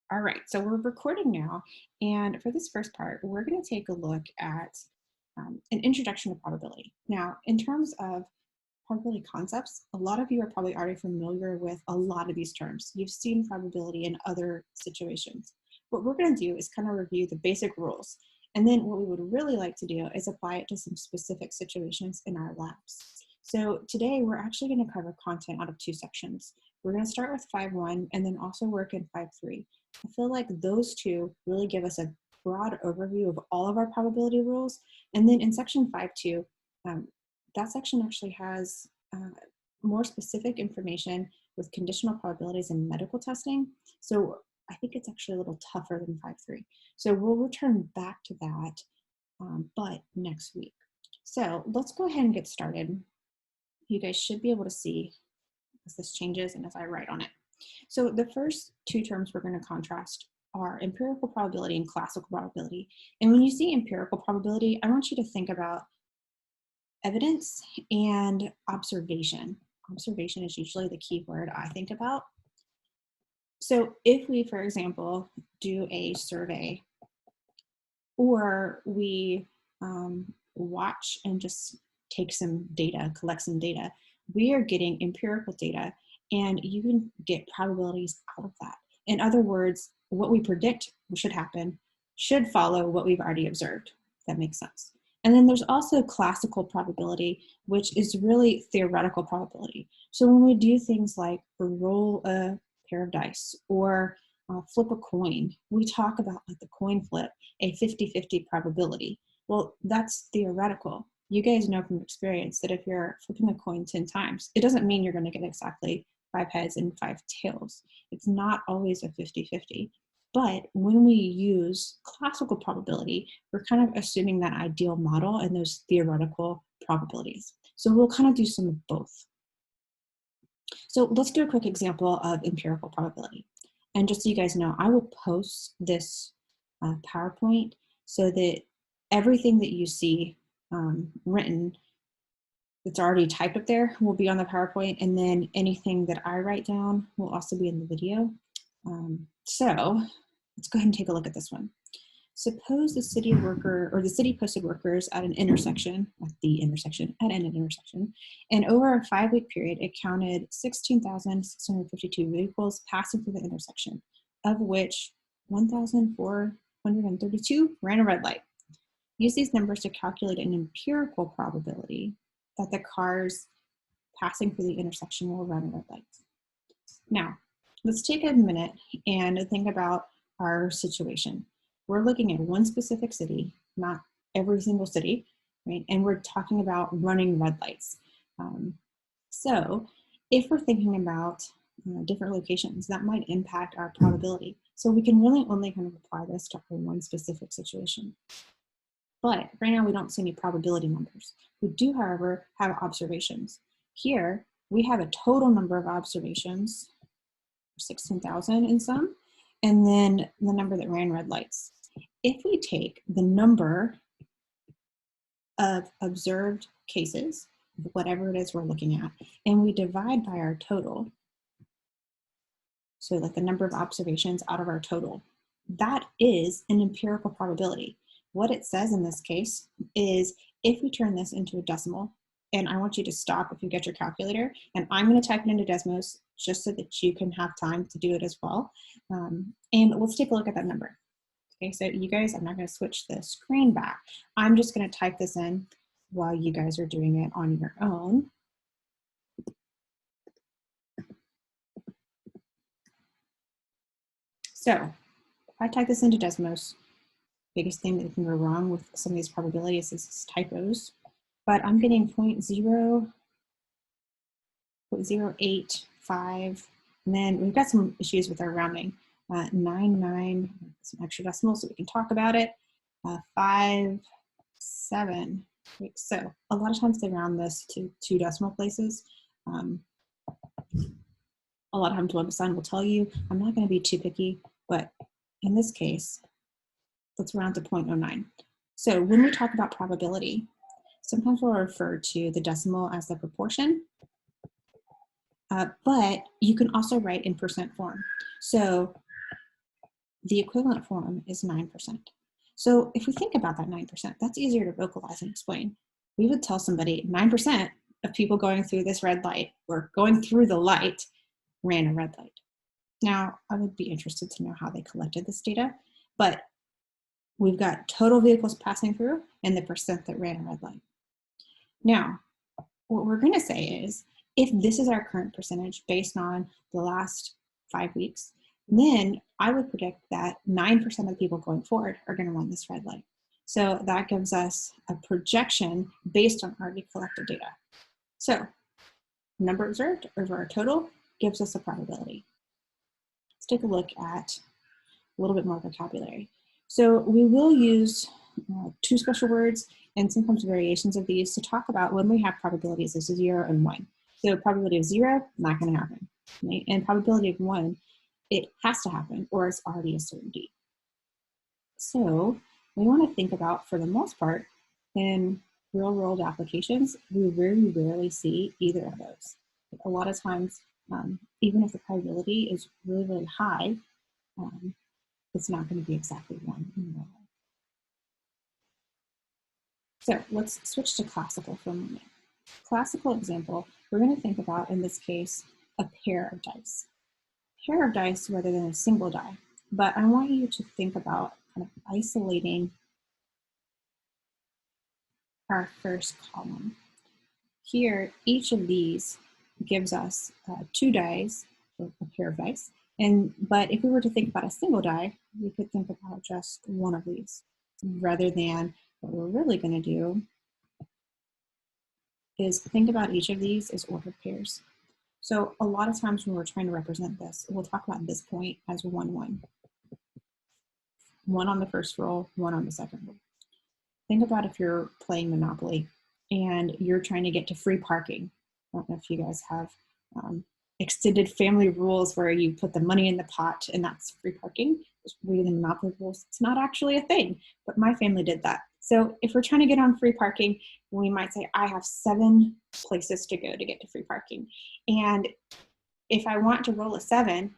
All right, so we're recording now. And for this first part, we're going to take a look at an introduction to probability. Now, in terms of probability concepts, a lot of you are probably already familiar with a lot of these terms. You've seen probability in other situations. What we're going to do is kind of review the basic rules. And then what we would really like to do is apply it to some specific situations in our labs. So today we're actually going to cover content out of two sections. We're going to start with 5.1 and then also work in 5.3. I feel like those two really give us a broad overview of all of our probability rules. And then in section 5.2, that section actually has more specific information with conditional probabilities and medical testing. So I think it's actually a little tougher than 5.3. So we'll return back to that, but next week. So let's go ahead and get started. You guys should be able to see as this changes and as I write on it. So the first two terms we're going to contrast are empirical probability and classical probability. And when you see empirical probability, I want you to think about evidence and observation. Observation is usually the key word I think about. So if we, for example, do a survey or we watch and just take some data, collect some data, we are getting empirical data and you can get probabilities out of that. In other words, what we predict should happen should follow what we've already observed. If that makes sense. And then there's also classical probability, which is really theoretical probability. So when we do things like roll a pair of dice or flip a coin, we talk about like the coin flip, a 50-50 probability. Well, that's theoretical. You guys know from experience that if you're flipping a coin 10 times, it doesn't mean you're going to get exactly 5 heads and 5 tails. It's not always a 50-50. But when we use classical probability, we're kind of assuming that ideal model and those theoretical probabilities. So we'll kind of do some of both. So let's do a quick example of empirical probability. And just so you guys know, I will post this PowerPoint so that everything that you see written that's already typed up there will be on the PowerPoint, and then anything that I write down will also be in the video. So let's go ahead and take a look at this one. Suppose the city worker or the city posted workers at an intersection, and over a 5-week period, it counted 16,652 vehicles passing through the intersection, of which 1,432 ran a red light. Use these numbers to calculate an empirical probability that the cars passing through the intersection will run red lights. Now, let's take a minute and think about our situation. We're looking at one specific city, not every single city, right? And we're talking about running red lights. So if we're thinking about different locations, that might impact our probability. So we can really only kind of apply this to one specific situation. But right now we don't see any probability numbers. We do, however, have observations. Here, we have a total number of observations, 16,000 in some, and then the number that ran red lights. If we take the number of observed cases, whatever it is we're looking at, and we divide by our total, so like the number of observations out of our total, that is an empirical probability. What it says in this case is if we turn this into a decimal, and I want you to stop if you get your calculator, and I'm going to type it into Desmos just so that you can have time to do it as well. And let's take a look at that number. Okay, so you guys, I'm not going to switch the screen back. I'm just going to type this in while you guys are doing it on your own. So if I type this into Desmos, biggest thing that can go wrong with some of these probabilities is typos, but I'm getting 0.085, and then we've got some issues with our rounding. 99, some extra decimals so we can talk about it. 5, 7. So a lot of times they round this to 2 decimal places. A lot of times WebAssign will tell you, I'm not going to be too picky, but in this case, let's round to 0.09. So when we talk about probability, sometimes we'll refer to the decimal as the proportion, but you can also write in percent form. So the equivalent form is 9%. So if we think about that 9%, that's easier to vocalize and explain. We would tell somebody 9% of people going through this red light or going through the light ran a red light. Now, I would be interested to know how they collected this data, but we've got total vehicles passing through and the percent that ran a red light. Now, what we're going to say is, if this is our current percentage based on the last 5 weeks, then I would predict that 9% of the people going forward are going to run this red light. So that gives us a projection based on already collected data. So number observed over our total gives us a probability. Let's take a look at a little bit more vocabulary. So we will use 2 special words and sometimes variations of these to talk about when we have probabilities of 0 and 1. So probability of 0, not going to happen. Right? And probability of 1, it has to happen or it's already a certainty. So we want to think about, for the most part, in real world applications, we very rarely see either of those. A lot of times, even if the probability is really, really high, it's not going to be exactly 1 in real life. So let's switch to classical for a moment. Classical example, we're going to think about, in this case, a pair of dice. Pair of dice rather than a single die. But I want you to think about kind of isolating our first column. Here, each of these gives us 2 dice, or a pair of dice. But if we were to think about a single die, we could think about just one of these, rather than what we're really going to do is think about each of these as ordered pairs. So a lot of times when we're trying to represent this, we'll talk about this point as 1, 1. 1 on the first roll, 1 on the second roll. Think about if you're playing Monopoly and you're trying to get to free parking. I don't know if you guys have extended family rules where you put the money in the pot and that's free parking. Just reading the Monopoly rules, it's not actually a thing, but my family did that. So if we're trying to get on free parking, we might say, I have 7 places to go to get to free parking. And if I want to roll a 7,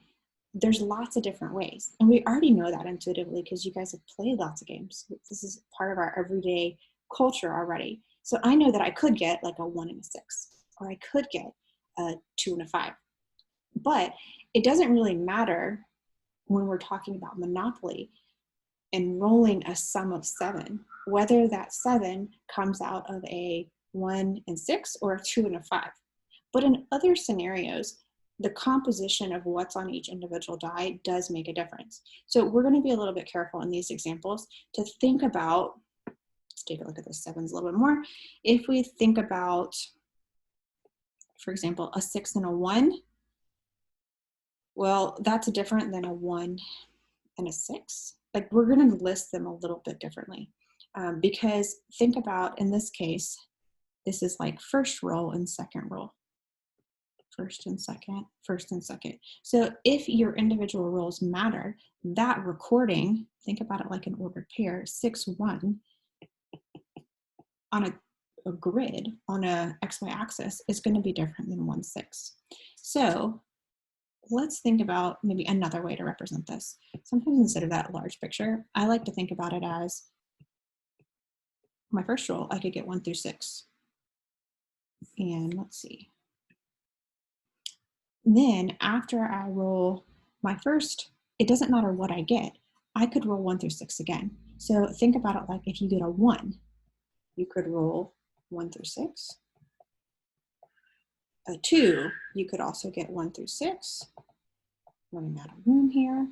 there's lots of different ways. And we already know that intuitively because you guys have played lots of games. This is part of our everyday culture already. So I know that I could get like a 1 and a 6, or I could get a 2 and a 5. But it doesn't really matter when we're talking about Monopoly and rolling a sum of 7, whether that 7 comes out of a 1 and 6 or a 2 and a 5. But in other scenarios, the composition of what's on each individual die does make a difference. So we're going to be a little bit careful in these examples to think about, let's take a look at the 7s a little bit more. If we think about, for example, a 6 and a 1, well, that's different than a 1 and a 6. Like, we're going to list them a little bit differently because think about, in this case, this is like first roll and second roll. First and second, first and second. So if your individual rolls matter, that recording, think about it like an ordered pair, 6, 1, on a grid, on a XY axis, is going to be different than 1, 6. So let's think about maybe another way to represent this. Sometimes instead of that large picture, I like to think about it as my first roll, I could get 1 through 6. And let's see. Then after I roll my first, it doesn't matter what I get. I could roll 1 through 6 again. So think about it like if you get a 1, you could roll 1 through 6. A 2, you could also get 1 through 6. Running out of room here.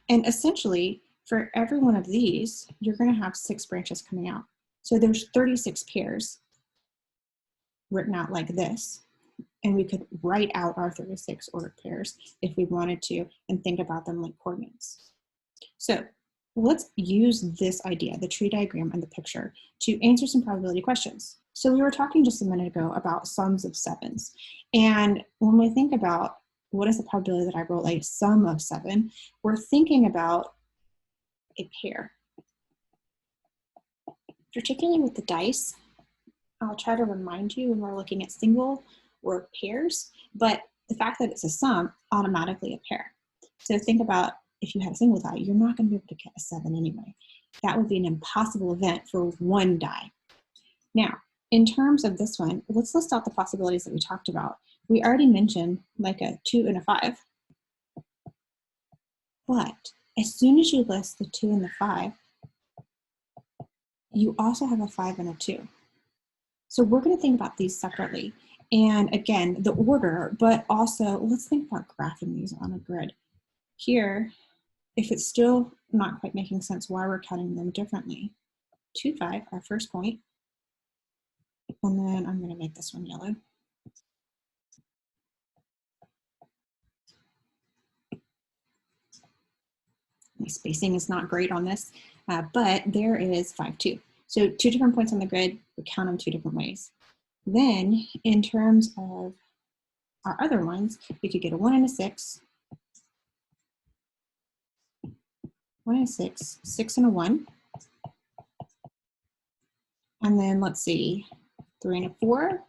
And essentially, for every one of these, you're going to have 6 branches coming out. So there's 36 pairs written out like this. And we could write out our 36 ordered pairs if we wanted to and think about them like coordinates. So let's use this idea, the tree diagram and the picture, to answer some probability questions. So we were talking just a minute ago about sums of 7s. And when we think about what is the probability that I roll a sum of 7, we're thinking about a pair. Particularly with the dice, I'll try to remind you when we're looking at single or pairs, but the fact that it's a sum, automatically a pair. So think about if you had a single die, you're not going to be able to get a 7 anyway. That would be an impossible event for one die. Now, in terms of this one, let's list out the possibilities that we talked about. We already mentioned like a 2 and a 5. But as soon as you list the 2 and the 5, you also have a 5 and a 2. So we're going to think about these separately. And again, the order, but also let's think about graphing these on a grid. Here, if it's still not quite making sense why we're counting them differently, 2, 5, our first point, and then I'm going to make this one yellow. My spacing is not great on this, but there is 5, 2. So 2 different points on the grid, we count them 2 different ways. Then in terms of our other ones, we could get a 1 and a 6, 1 and a 6, 6 and a 1. And then let's see, 3 and a 4,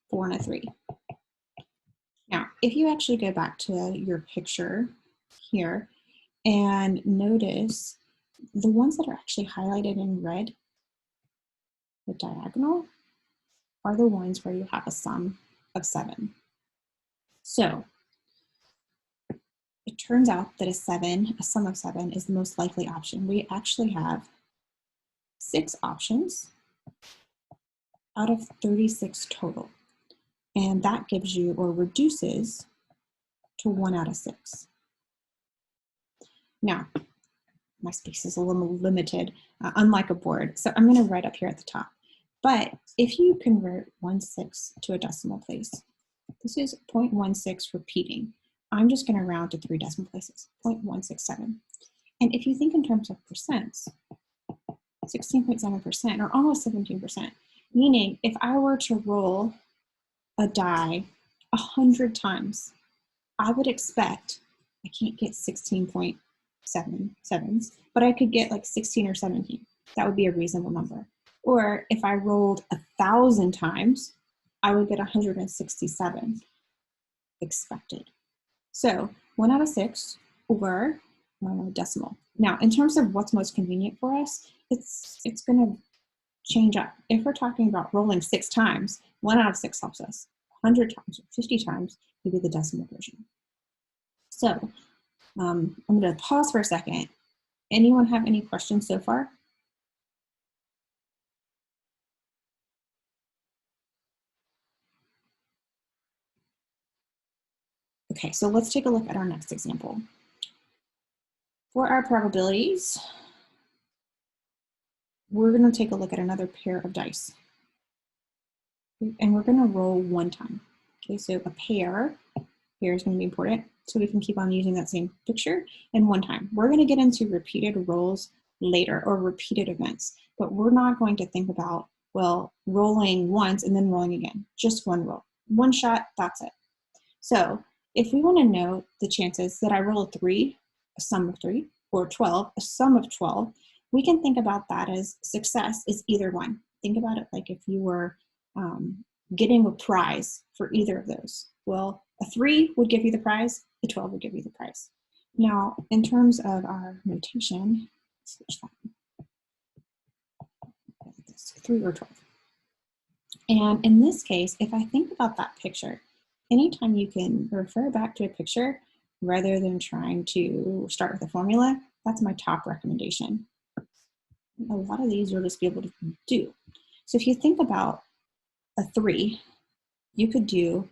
4 and a 3. Now, if you actually go back to your picture here and notice the ones that are actually highlighted in red, the diagonal, are the ones where you have a sum of 7. So it turns out that a sum of 7 is the most likely option. We actually have 6 options out of 36 total. And that gives you, or reduces to 1 out of 6. Now, my space is a little limited, unlike a board, so I'm going to write up here at the top. But if you convert 1/6 to a decimal place, this is 0.16 repeating. I'm just going to round to 3 decimal places, 0.167. And if you think in terms of percents, 16.7% or almost 17%, meaning if I were to roll a die 100 times, I would expect, I can't get 16.77s, but I could get like 16 or 17. That would be a reasonable number. Or if I rolled 1,000 times, I would get 167 expected. So 1 out of 6 or decimal. Now, in terms of what's most convenient for us, it's going to change up. If we're talking about rolling 6 times, 1 out of 6 helps us. 100 times or 50 times would be the decimal version. So I'm going to pause for a second. Anyone have any questions so far? Okay, so let's take a look at our next example. For our probabilities, we're going to take a look at another pair of dice. And we're going to roll 1 time. Okay, so a pair here is going to be important, so we can keep on using that same picture, and 1 time. We're going to get into repeated rolls later, or repeated events, but we're not going to think about, well, rolling once and then rolling again. Just 1 roll. 1 shot, that's it. So if we want to know the chances that I roll a 3, a sum of 3, or 12, a sum of 12, we can think about that as success is either one. Think about it like if you were getting a prize for either of those. Well, a 3 would give you the prize, a 12 would give you the prize. Now, in terms of our notation, switch that. 3 or 12. And in this case, if I think about that picture, anytime you can refer back to a picture rather than trying to start with a formula, that's my top recommendation. A lot of these you'll just be able to do. So if you think about a 3, you could do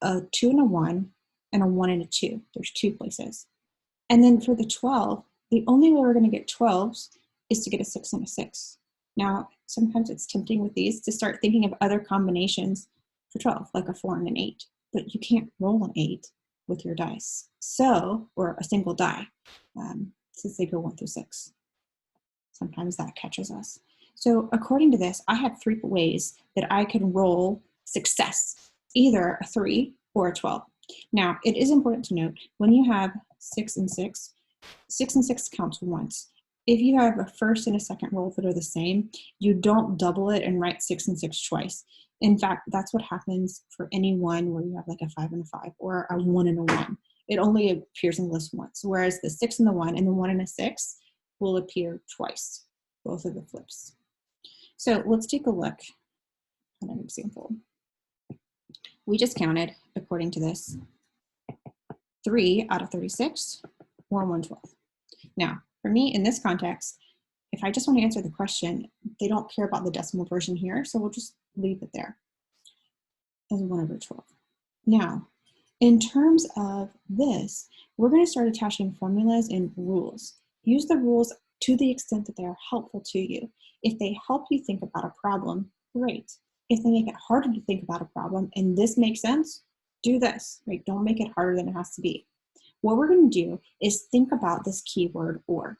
a 2 and a 1 and a 1 and a 2. There's 2 places. And then for the 12, the only way we're going to get 12s is to get a 6 and a 6. Now, sometimes it's tempting with these to start thinking of other combinations for 12, like a 4 and an 8. But you can't roll an 8 with your dice. So, or a single die, since they go 1 through 6. Sometimes that catches us. So according to this, I have 3 ways that I can roll success, either a 3 or a 12. Now, it is important to note, when you have 6 and 6, 6 and 6 counts once. If you have a first and a second roll that are the same, you don't double it and write 6 and 6 twice. In fact, that's what happens for any one where you have like a 5 and a 5 or a 1 and a 1. It only appears in the list once, whereas the 6 and the 1 and the 1 and a 6 will appear twice, both of the flips. So let's take a look at an example. We just counted, according to this, 3 out of 36, or 1/12. Now, for me, in this context, if I just want to answer the question, they don't care about the decimal version here, so we'll just leave it there as 1/12. Now, in terms of this, we're going to start attaching formulas and rules. Use the rules to the extent that they are helpful to you. If they help you think about a problem, great. If they make it harder to think about a problem and this makes sense, do this, right? Don't make it harder than it has to be. What we're going to do is think about this keyword or.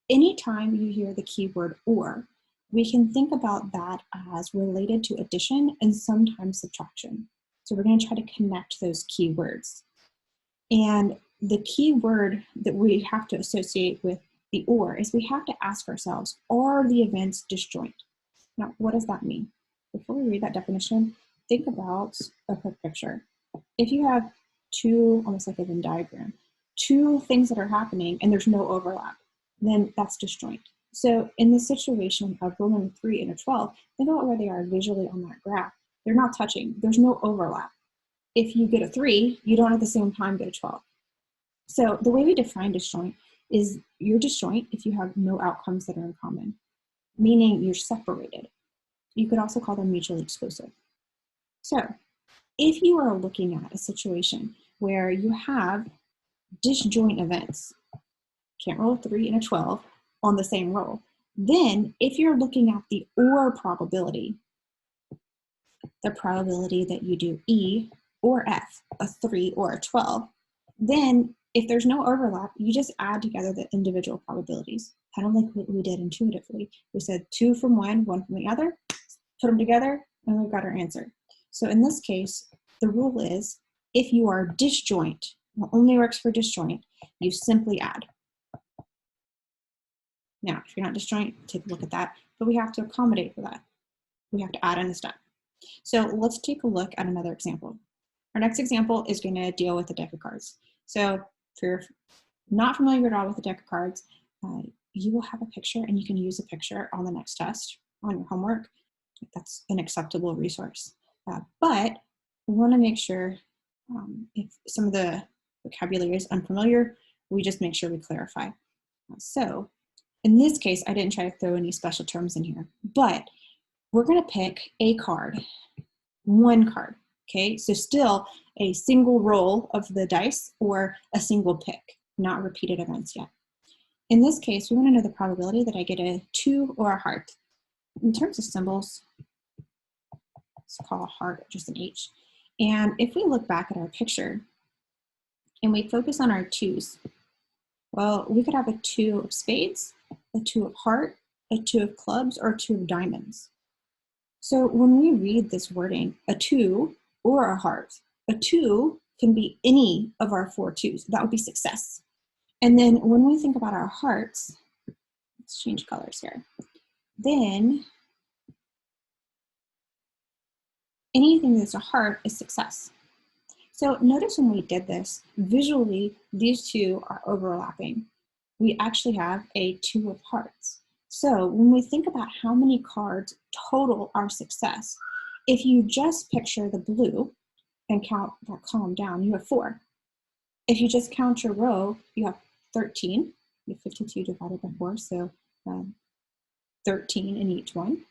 Anytime you hear the keyword or, we can think about that as related to addition and sometimes subtraction. So we're going to try to connect those keywords. And the key word that we have to associate with the or is we have to ask ourselves, are the events disjoint? Now, what does that mean? Before we read that definition, think about a quick picture. If you have two, almost like a Venn diagram, two things that are happening and there's no overlap, then that's disjoint. So in the situation of rolling a 3 and a 12, think about where they are visually on that graph. They're not touching. There's no overlap. If you get a 3, you don't at the same time get a 12. So the way we define disjoint is you're disjoint if you have no outcomes that are in common, meaning you're separated. You could also call them mutually exclusive. So if you are looking at a situation where you have disjoint events, can't roll a 3 and a 12 on the same roll, then if you're looking at the or probability, the probability that you do E or F, a 3 or a 12, then if there's no overlap, you just add together the individual probabilities, kind of like what we did intuitively. We said 2 from one from the other, put them together, and we've got our answer. So in this case, the rule is if you are disjoint, it only works for disjoint, you simply add. Now, if you're not disjoint, take a look at that, but we have to accommodate for that. We have to add in a step. So let's take a look at another example. Our next example is going to deal with the deck of cards. So if you're not familiar at all with the deck of cards, you will have a picture and you can use a picture on the next test, on your homework. That's an acceptable resource. But we want to make sure if some of the vocabulary is unfamiliar, we just make sure we clarify. So in this case, I didn't try to throw any special terms in here, but we're going to pick a card, one card, okay? So still a single roll of the dice or a single pick, not repeated events yet. In this case, we want to know the probability that I get a 2 or a heart. In terms of symbols, let's call a heart just an H. And if we look back at our picture and we focus on our 2s, well, we could have a 2 of spades, a 2 of heart, a 2 of clubs, or a 2 of diamonds. So when we read this wording, a 2 or a heart, a 2 can be any of our 4 2s. That would be success. And then when we think about our hearts, let's change colors here. Then anything that's a heart is success. So notice when we did this, visually, these two are overlapping. We actually have a 2 of hearts. So when we think about how many cards total our success, if you just picture the blue and count that column down, you have 4. If you just count your row, you have 13. You have 52 divided by 4, so 13 in each one.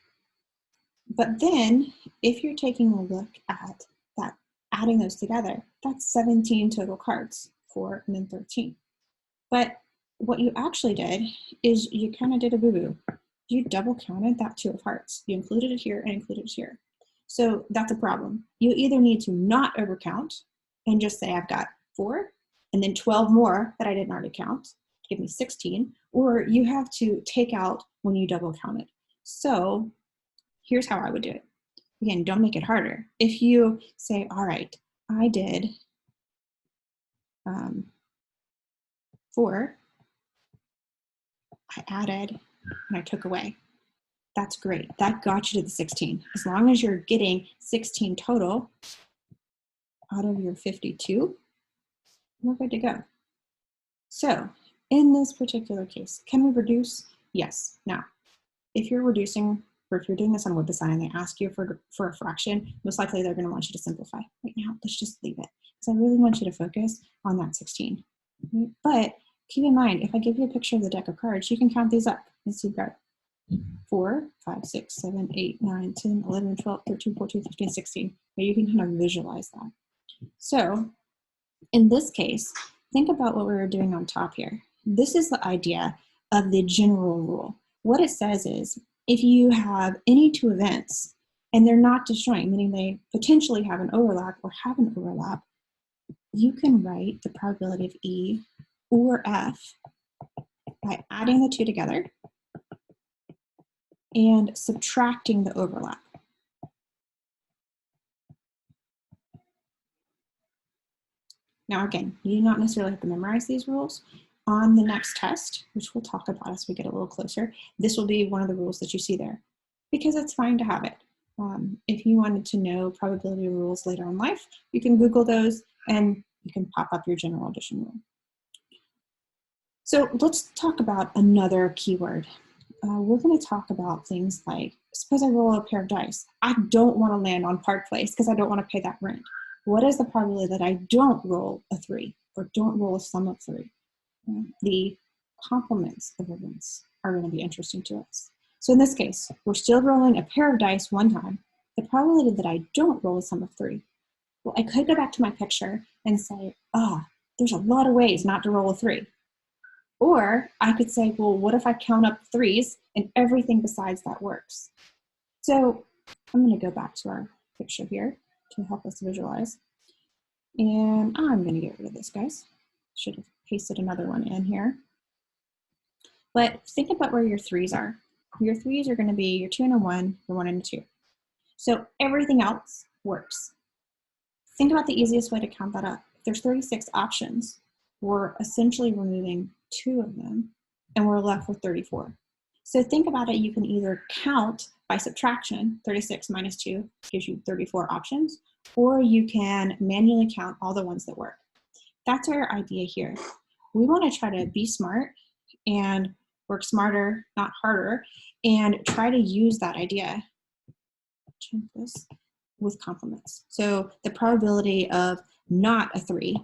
But then if you're taking a look at that, adding those together, that's 17 total cards, 4 and then 13. But what you actually did is you kind of did a boo-boo. You double counted that 2 of hearts. You included it here and included it here. So that's a problem. You either need to not overcount and just say I've got 4 and then 12 more that I didn't already count, give me 16, or you have to take out when you double count it. So here's how I would do it. Again, don't make it harder. If you say, all right, I did 4, I added, and I took away. That's great. That got you to the 16. As long as you're getting 16 total out of your 52, we're good to go. So in this particular case, can we reduce? Yes. Now, if you're reducing, or if you're doing this on WebAssign and they ask you for a fraction, most likely they're going to want you to simplify. Right now, let's just leave it, because I really want you to focus on that 16. But keep in mind, if I give you a picture of the deck of cards, you can count these up. Let's see, you've got 4, 5, 6, 7, 8, 9, 10, 11, 12, 13, 14, 15, 16. But you can kind of visualize that. So in this case, think about what we were doing on top here. This is the idea of the general rule. What it says is, if you have any two events and they're not disjoint, meaning they potentially have an overlap or have an overlap, you can write the probability of E or F by adding the two together and subtracting the overlap. Now, again, you do not necessarily have to memorize these rules. On the next test, which we'll talk about as we get a little closer, this will be one of the rules that you see there, because it's fine to have it. If you wanted to know probability rules later in life, you can Google those and you can pop up your general addition rule. So let's talk about another keyword. We're going to talk about things like, suppose I roll a pair of dice. I don't want to land on Park Place because I don't want to pay that rent. What is the probability that I don't roll a 3 or don't roll a sum of 3? The complements of events are going to be interesting to us. So in this case, we're still rolling a pair of dice one time. The probability that I don't roll a sum of 3. Well, I could go back to my picture and say, there's a lot of ways not to roll a 3. Or I could say, well, what if I count up 3s and everything besides that works? So I'm going to go back to our picture here to help us visualize. And I'm going to get rid of this, guys. Should have pasted another one in here. But think about where your 3s are. Your 3s are going to be your 2 and a 1, your 1 and a 2. So everything else works. Think about the easiest way to count that up. If there's 36 options, we're essentially removing 2 of them, and we're left with 34. So think about it, you can either count by subtraction, 36 minus 2 gives you 34 options, or you can manually count all the ones that work. That's our idea here. We want to try to be smart and work smarter, not harder, and try to use that idea. Change this with complements. So the probability of not a 3,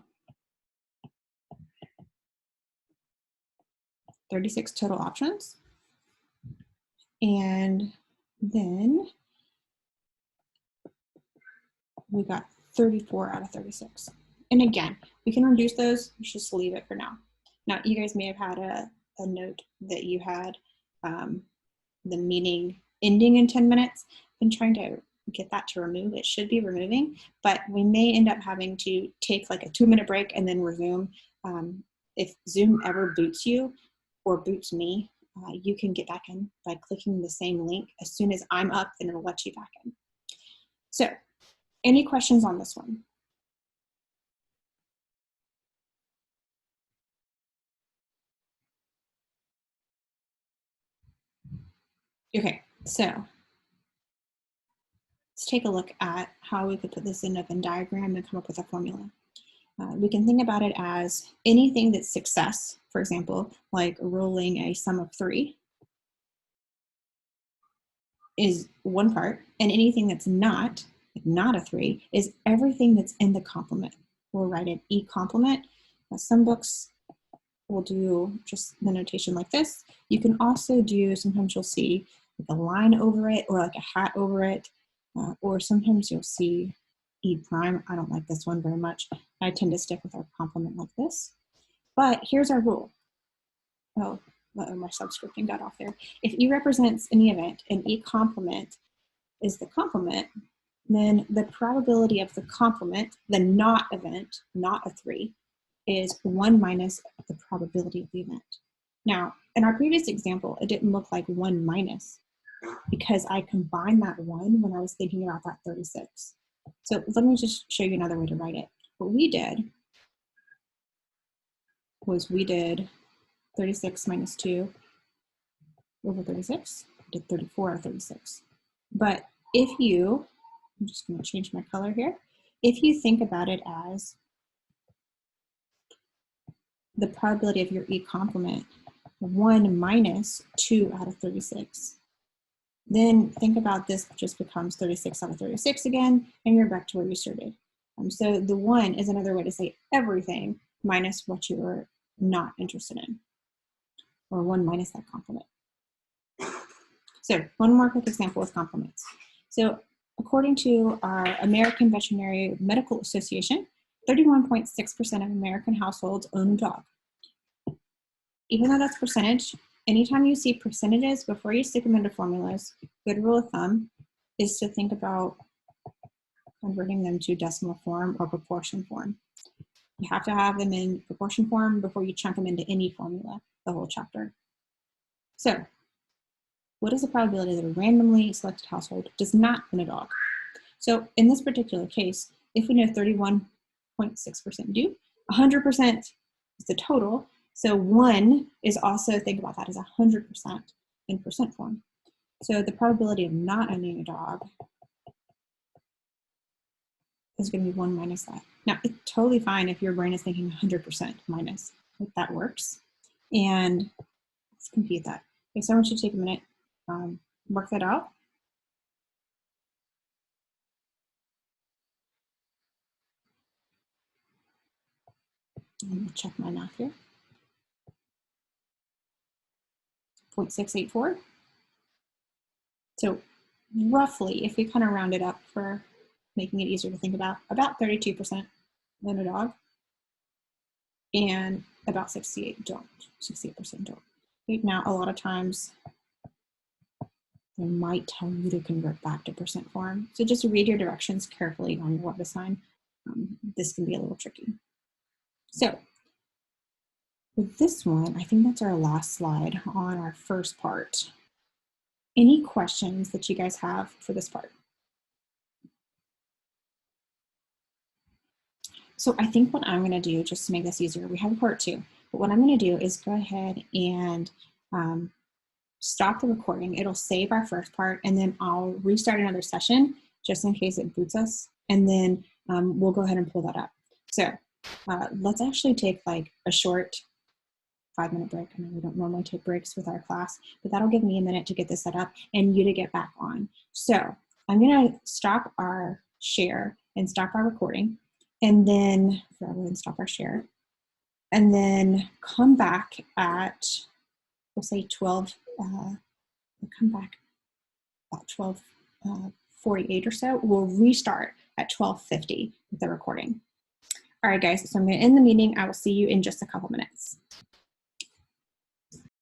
36 total options, and then we got 34 out of 36. And again, we can reduce those, let's just leave it for now. Now, you guys may have had a note that you had the meeting ending in 10 minutes. I've been trying to get that to remove. It should be removing, but we may end up having to take like a 2-minute break and then resume. If Zoom ever boots you or boots me, you can get back in by clicking the same link. As soon as I'm up, then it'll let you back in. So, any questions on this one? Okay, so let's take a look at how we could put this in a Venn diagram and come up with a formula. We can think about it as anything that's success, for example, like rolling a sum of 3 is one part, and anything that's not a 3 is everything that's in the complement. We'll write an E complement. Some books will do just the notation like this. You can also do, sometimes you'll see like a line over it or like a hat over it, or sometimes you'll see E prime. I don't like this one very much. I tend to stick with our complement like this. But here's our rule. Oh, my subscripting got off there. If E represents any event and E complement is the complement, then the probability of the complement, the not event, not a 3, is 1 minus the probability of the event. Now, in our previous example, it didn't look like 1 minus because I combined that 1 when I was thinking about that 36. So let me just show you another way to write it. What we did was we did 36 minus 2 over 36. We did 34 out of 36. But if you, I'm just going to change my color here. If you think about it as the probability of your E complement, 1 minus 2 out of 36. Then think about this just becomes 36 out of 36 again, and you're back to where you started. So the 1 is another way to say everything minus what you are not interested in, or 1 minus that complement. So one more quick example with complements. So according to our American Veterinary Medical Association, 31.6% of American households own a dog. Even though that's percentage, anytime you see percentages before you stick them into formulas, good rule of thumb is to think about converting them to decimal form or proportion form. You have to have them in proportion form before you chunk them into any formula, the whole chapter. So, what is the probability that a randomly selected household does not own a dog? So, in this particular case, if we know 31.6% do, 100% is the total. So 1 is also, think about that as 100% in percent form. So the probability of not owning a dog is going to be 1 minus that. Now, it's totally fine if your brain is thinking 100% minus. That works. And let's compute that. Okay, so I want you to take a minute, work that out. And we'll check my math here. 0.684. So roughly, if we kind of round it up for making it easier to think about 32% own a dog, and about 68% don't. Right now, a lot of times they might tell you to convert back to percent form. So just read your directions carefully on what to sign. This can be a little tricky. So with this one, I think that's our last slide on our first part. Any questions that you guys have for this part? So I think what I'm going to do, just to make this easier, we have a part 2, but what I'm going to do is go ahead and stop the recording. It'll save our first part, and then I'll restart another session just in case it boots us, and then we'll go ahead and pull that up. So let's actually take like a short 5-minute break. I know we don't normally take breaks with our class, but that'll give me a minute to get this set up and you to get back on. So I'm going to stop our share and stop our recording, and then stop our share, and then come back at, we'll say 12, we'll come back about 12:48 or so. We'll restart at 12:50 with the recording. All right, guys, so I'm going to end the meeting. I will see you in just a couple minutes.